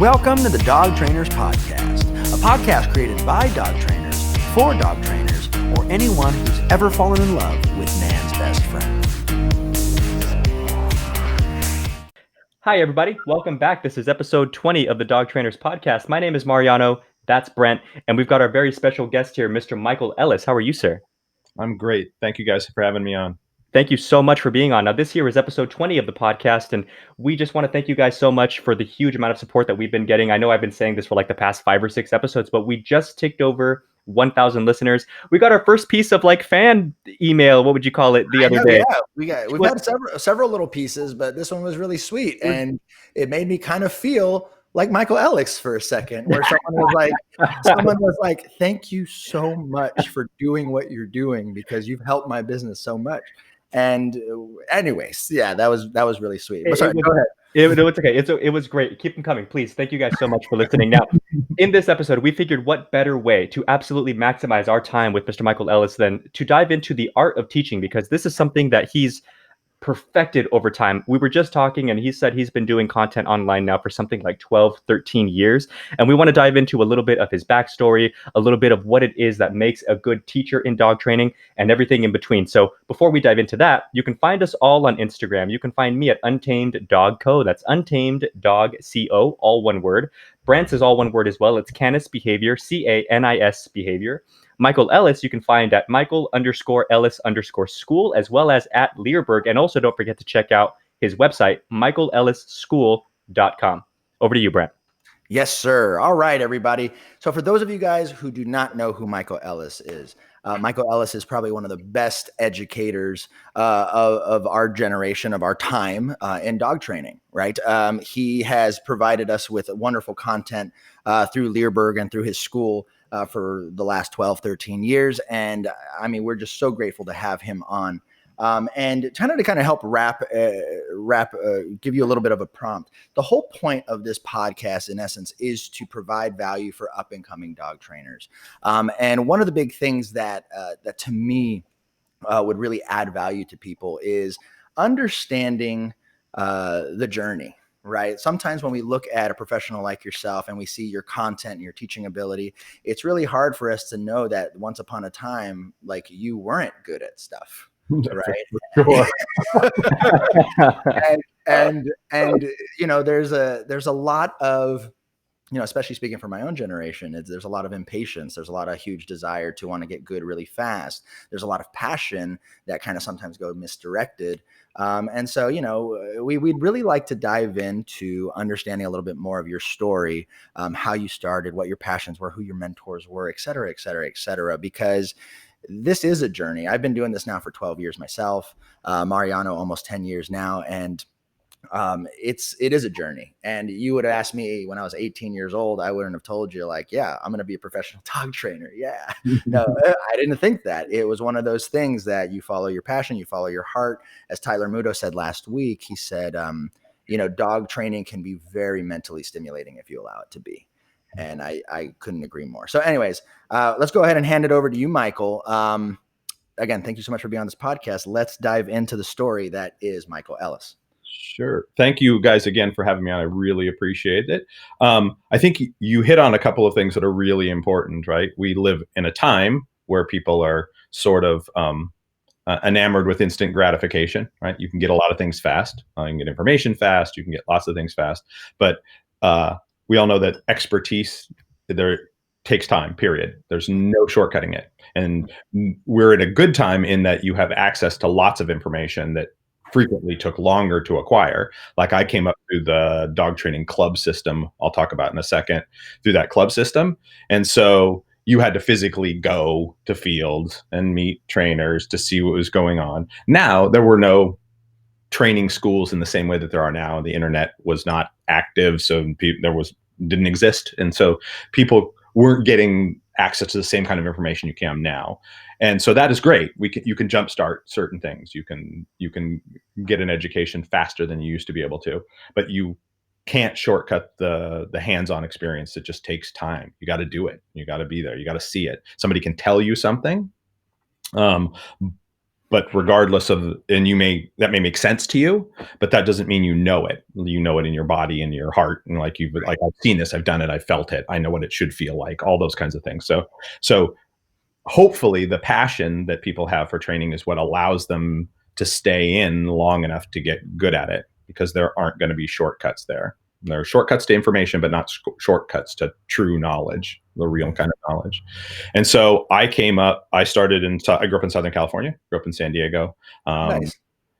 Welcome to the Dog Trainers Podcast, a podcast created by dog trainers, for dog trainers, or anyone who's ever fallen in love with man's best friend. Hi, everybody. Welcome back. This is episode 20 of the Dog Trainers Podcast. My name is Mariano. That's Brent. And we've got our very special guest here, Mr. Michael Ellis. How are you, sir? I'm great. Thank you guys for having me on. Thank you so much for being on. Now, this here is episode 20 of the podcast, and we just want to thank you guys so much for the huge amount of support that we've been getting. I know I've been saying this for like the past 5 or 6 episodes, but we just ticked over 1,000 listeners. We got our first piece of like fan email. What would you call it the other day? Yeah, we've had several little pieces, but this one was really sweet, and it made me kind of feel like Michael Ellis for a second, where someone was like, "Thank you so much for doing what you're doing because you've helped my business so much." And anyways, yeah, that was really sweet. Sorry, go ahead. It's okay. It was great. Keep them coming, please. Thank you guys so much for listening. Now, in this episode, we figured what better way to absolutely maximize our time with Mr. Michael Ellis than to dive into the art of teaching, because this is something that he's perfected over time. We were just talking and he said he's been doing content online now for something like 12, 13 years. And we want to dive into a little bit of his backstory, a little bit of what it is that makes a good teacher in dog training and everything in between. So before we dive into that, you can find us all on Instagram. You can find me at Untamed Dog Co. That's Untamed Dog Co, all one word. Brant's is all one word as well. It's Canis Behavior, Canis Behavior. Michael Ellis, you can find at Michael_Ellis_school, as well as at Leerburg. And also don't forget to check out his website, michaelellisschool.com. Over to you, Brent. Yes, sir. All right, everybody. So for those of you guys who do not know who Michael Ellis is, Michael Ellis is probably one of the best educators of our generation, of our time in dog training, right? He has provided us with wonderful content through Leerburg and through his school for the last 12, 13 years. And I mean, we're just so grateful to have him on. And to kind of help give you a little bit of a prompt. The whole point of this podcast, in essence, is to provide value for up and coming dog trainers. And one of the big things that to me would really add value to people is understanding the journey. Right. Sometimes when we look at a professional like yourself and we see your content and your teaching ability, it's really hard for us to know that once upon a time, like, you weren't good at stuff. Right. Sure. and you know, there's a lot of, you know, especially speaking for my own generation, there's a lot of impatience. There's a lot of huge desire to want to get good really fast. There's a lot of passion that kind of sometimes go misdirected. And so, you know, we'd really like to dive into understanding a little bit more of your story, how you started, what your passions were, who your mentors were, et cetera, et cetera, et cetera, because this is a journey. I've been doing this now for 12 years myself, Mariano, almost 10 years now. And it is a journey. And you would have asked me when I was 18 years old, I wouldn't have told you like, yeah, I'm going to be a professional dog trainer. Yeah, no, I didn't think that. It was one of those things that you follow your passion, you follow your heart. As Tyler Muto said last week, he said, you know, dog training can be very mentally stimulating if you allow it to be. And I couldn't agree more. So anyways, let's go ahead and hand it over to you, Michael. Again, thank you so much for being on this podcast. Let's dive into the story that is Michael Ellis. Sure. Thank you guys again for having me on. I really appreciate it. I think you hit on a couple of things that are really important, right? We live in a time where people are sort of enamored with instant gratification, right? You can get a lot of things fast. You can get information fast. You can get lots of things fast. But we all know that expertise there takes time, period. There's no shortcutting it. And we're in a good time in that you have access to lots of information that frequently took longer to acquire. Like, I came up through the dog training club system, I'll talk about in a second, through that club system. And so you had to physically go to fields and meet trainers to see what was going on. Now, there were no training schools in the same way that there are now. The internet was not active, so didn't exist. And so people weren't getting access to the same kind of information you can now. And so that is great. You can jumpstart certain things. You can get an education faster than you used to be able to, but you can't shortcut the hands-on experience. It just takes time. You got to do it. You got to be there. You got to see it. Somebody can tell you something, but regardless of, and that may make sense to you, but that doesn't mean you know it. You know it in your body and your heart. And like like, I've seen this, I've done it, I've felt it. I know what it should feel like, all those kinds of things. So hopefully the passion that people have for training is what allows them to stay in long enough to get good at it, because there aren't going to be shortcuts there. There are shortcuts to information, but not shortcuts to true knowledge, the real kind of knowledge. And so I grew up in Southern California, grew up in San Diego. Nice.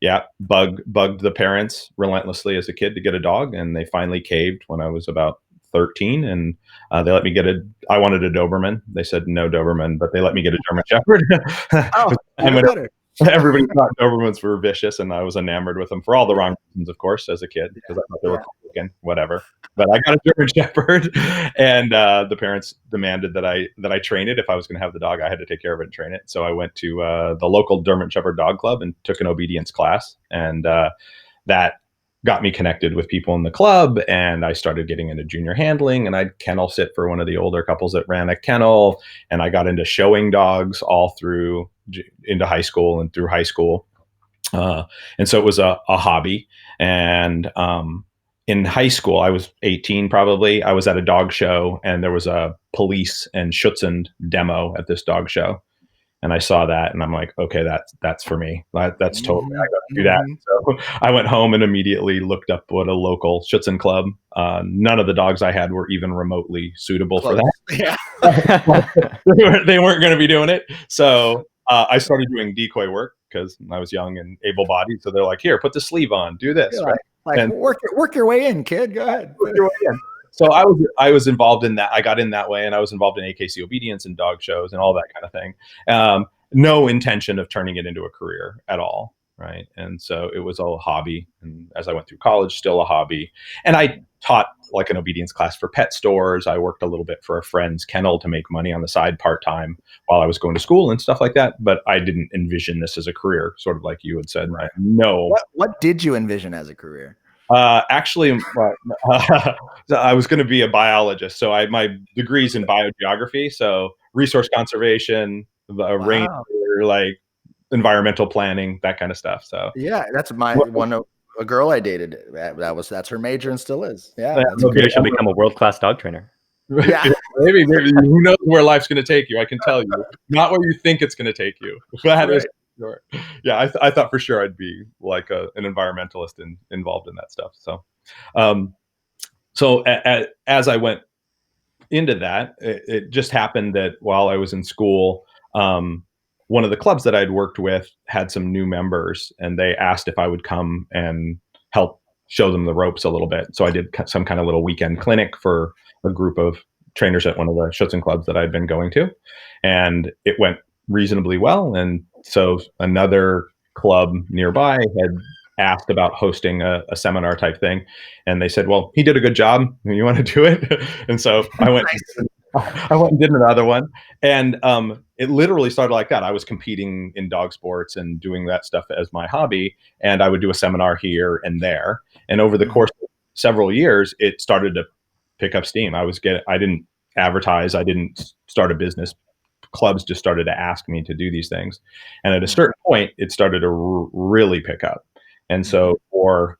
Yeah, bugged the parents relentlessly as a kid to get a dog, and they finally caved when I was about 13, and they let me I wanted a Doberman. They said no Doberman, but they let me get a German Shepherd. Oh, even better. Everybody thought Dobermans were vicious, and I was enamored with them for all the wrong reasons, of course, as a kid, because I thought they were cool looking, whatever. But I got a German Shepherd, and the parents demanded that I train it. If I was going to have the dog, I had to take care of it and train it. So I went to the local German Shepherd dog club and took an obedience class, and that got me connected with people in the club, and I started getting into junior handling, and I'd kennel sit for one of the older couples that ran a kennel, and I got into showing dogs all through into high school and through high school. And so it was a hobby. And in high school, I was 18 probably. I was at a dog show, and there was a police and Schutzhund demo at this dog show. And I saw that, and I'm like, okay, that's for me. That's totally, I got to do that. So I went home and immediately looked up what a local Schutzhund club. None of the dogs I had were even remotely suitable for that. Yeah. They weren't going to be doing it. So I started doing decoy work because I was young and able-bodied. So they're like, here, put the sleeve on, do this. Right? And work your way in, kid. Go ahead. Work your way in. So I was involved in that. I got in that way, and I was involved in AKC obedience and dog shows and all that kind of thing. No intention of turning it into a career at all, right? And so it was a hobby. And as I went through college, still a hobby. And I taught like an obedience class for pet stores. I worked a little bit for a friend's kennel to make money on the side part-time while I was going to school and stuff like that. But I didn't envision this as a career, sort of like you had said. Right? No. What did you envision as a career? Actually, I was going to be a biologist. So my degree's in biogeography, so resource conservation, ranger, like environmental planning, that kind of stuff. So yeah, that's a girl I dated. That's her major and still is. Yeah, maybe she'll become a world-class dog trainer. Yeah, maybe who knows where life's going to take you? I can tell you, not where you think it's going to take you. That is. Sure. Yeah, I thought for sure I'd be like an environmentalist involved in that stuff. So, as I went into that, it just happened that while I was in school, one of the clubs that I'd worked with had some new members, and they asked if I would come and help show them the ropes a little bit. So I did some kind of little weekend clinic for a group of trainers at one of the Schutzhund clubs that I'd been going to, and it went reasonably well. And so another club nearby had asked about hosting a seminar type thing, and they said, well, he did a good job, you want to do it? And so I went and did another one, and it literally started like that. I was competing in dog sports and doing that stuff as my hobby, and I would do a seminar here and there, and over the course of several years it started to pick up steam. I didn't advertise, I didn't start a business. Clubs just started to ask me to do these things. And at a certain point, it started to really pick up. And so for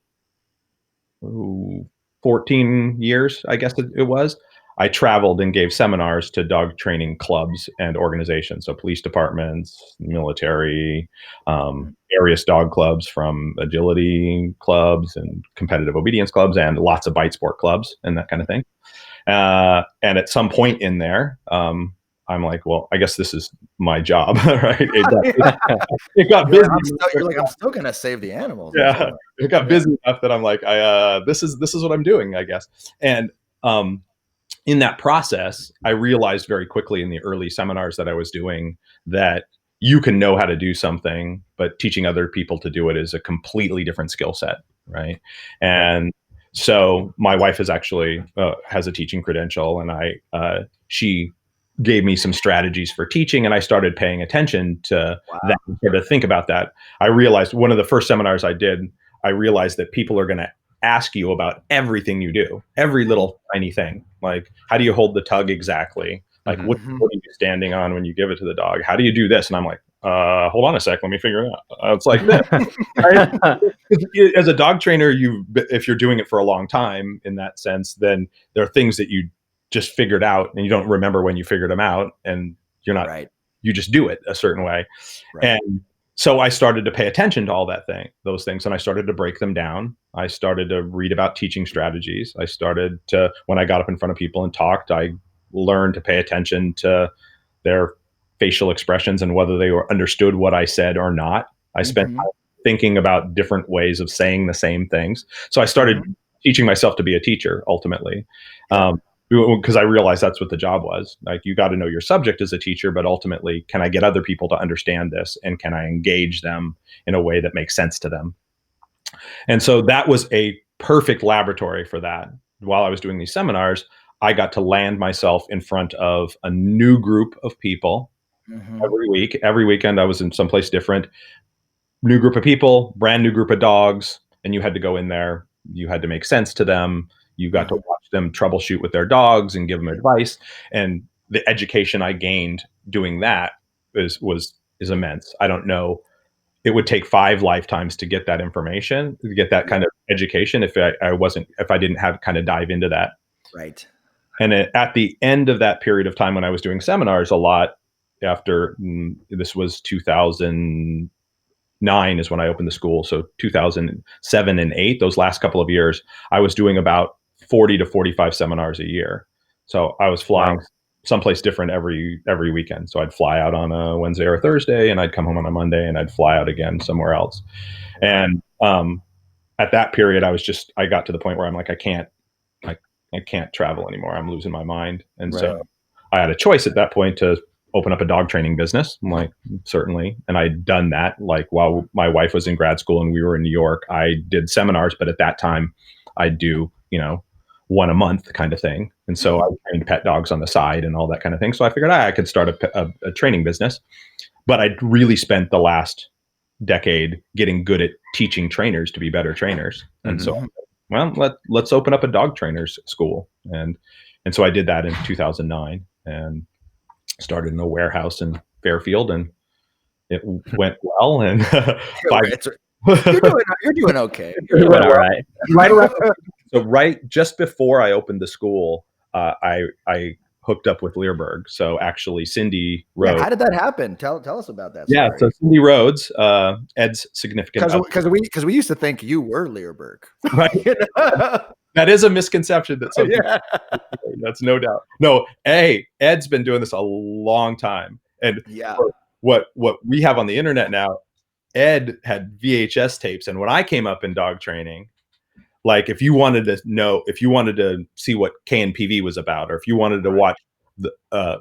14 years, I guess it was, I traveled and gave seminars to dog training clubs and organizations. So police departments, military, various dog clubs, from agility clubs and competitive obedience clubs, and lots of bite sport clubs and that kind of thing. And at some point in there, I'm like, well, I guess this is my job, right? It got busy. I'm still gonna save the animals. Yeah, it got busy enough that I'm like, this is what I'm doing, I guess. And in that process, I realized very quickly in the early seminars that I was doing that you can know how to do something, but teaching other people to do it is a completely different skill set, right? And so my wife is actually has a teaching credential, and she gave me some strategies for teaching, and I started paying attention to that and started to think about that. I realized one of the first seminars I did, I realized that people are going to ask you about everything you do, every little tiny thing. Like, how do you hold the tug exactly? Like, what are you standing on when you give it to the dog? How do you do this? And I'm like, hold on a sec, let me figure it out. It's like as a dog trainer, if you're doing it for a long time in that sense, then there are things that you just figured out and you don't remember when you figured them out, and you're not, you just do it a certain way. And so I started to pay attention to all those things, and I started to break them down. I started to read about teaching strategies. I started to, when I got up in front of people and talked, I learned to pay attention to their facial expressions and whether they understood what I said or not. I spent time thinking about different ways of saying the same things. So I started teaching myself to be a teacher ultimately. Because I realized that's what the job was. Like, you got to know your subject as a teacher, but ultimately, can I get other people to understand this, and can I engage them in a way that makes sense to them? And so that was a perfect laboratory for that. While I was doing these seminars, I got to land myself in front of a new group of people every week. Every weekend I was in someplace different. New group of people, brand new group of dogs, and you had to go in there. You had to make sense to them. You got to watch them troubleshoot with their dogs and give them advice. And the education I gained doing that is immense. I don't know. It would take 5 lifetimes to get that information, to get that kind of education if I didn't have kind of dive into that. Right. And at the end of that period of time when I was doing seminars a lot, after this was 2009 is when I opened the school. So 2007 and 8, those last couple of years, I was doing about 40 to 45 seminars a year. So I was flying someplace different every weekend. So I'd fly out on a Wednesday or a Thursday, and I'd come home on a Monday, and I'd fly out again somewhere else. And at that period, I got to the point where I'm like, I can't travel anymore. I'm losing my mind. And so I had a choice at that point to open up a dog training business. I'm like, certainly. And I'd done that, like, while my wife was in grad school and we were in New York. I did seminars, but at that time I'd do, 1 a month kind of thing. And so I trained pet dogs on the side and all that kind of thing. So I figured I could start a training business, but I'd really spent the last decade getting good at teaching trainers to be better trainers. And so, let's open up a dog trainers school. And so I did that in 2009 and started in a warehouse in Fairfield, and it went well. And you're doing okay. You're doing all right. Right just before I opened the school, I hooked up with Leerburg. So actually, Cindy Rhodes. How did that happen? Tell us about that. Yeah, so Cindy Rhodes, Ed's significant. Because we used to think you were Leerburg, right? That is a misconception. That's no doubt. No, Ed's been doing this a long time, and what we have on the internet now, Ed had VHS tapes, and when I came up in dog training, like, if you wanted to see what KNPV was about, or if you wanted to watch the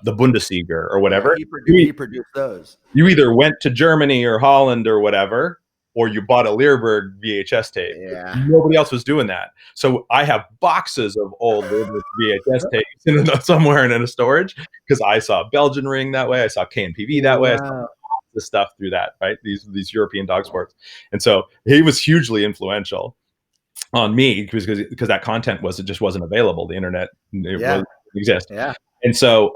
Bundesliga or whatever, he produced those. You either went to Germany or Holland or whatever, or you bought a Leerburg VHS tape. Yeah. Nobody else was doing that. So I have boxes of old Leerburg VHS tapes somewhere in a storage, because I saw Belgian Ring that way. I saw KNPV that way. I saw the stuff through that, right? These European dog sports. And so he was hugely influential on me, because that content just wasn't available. The internet didn't exist. Yeah. And so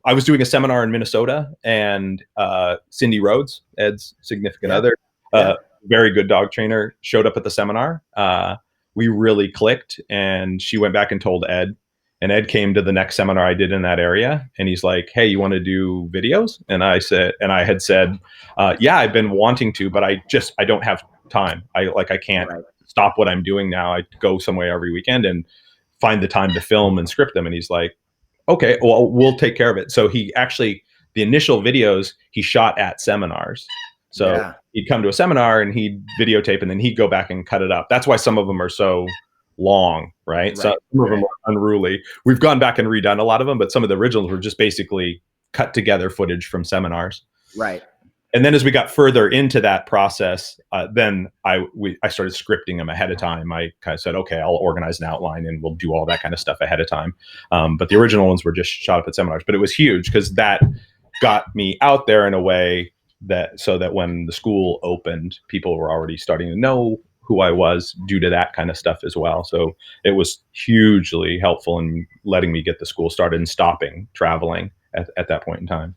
I was doing a seminar in Minnesota, and Cindy Rhodes, Ed's significant other, very good dog trainer, showed up at the seminar. We really clicked, and she went back and told Ed, and Ed came to the next seminar I did in that area, and he's like, "Hey, you want to do videos?" And I had said, "Yeah, I've been wanting to, but I don't have time. I can't stop what I'm doing now. I go somewhere every weekend and find the time to film and script them." And he's like, "Okay, well, we'll take care of it." So the initial videos he shot at seminars. So he'd come to a seminar and he'd videotape, and then he'd go back and cut it up. That's why some of them are so long, right? So some of them are unruly. We've gone back and redone a lot of them, but some of the originals were just basically cut together footage from seminars. Right. And then as we got further into that process, then I started scripting them ahead of time. I kind of said, okay, I'll organize an outline and we'll do all that kind of stuff ahead of time. But the original ones were just shot up at seminars. But it was huge, because that got me out there in a way so that when the school opened, people were already starting to know who I was due to that kind of stuff as well. So it was hugely helpful in letting me get the school started and stopping traveling at that point in time.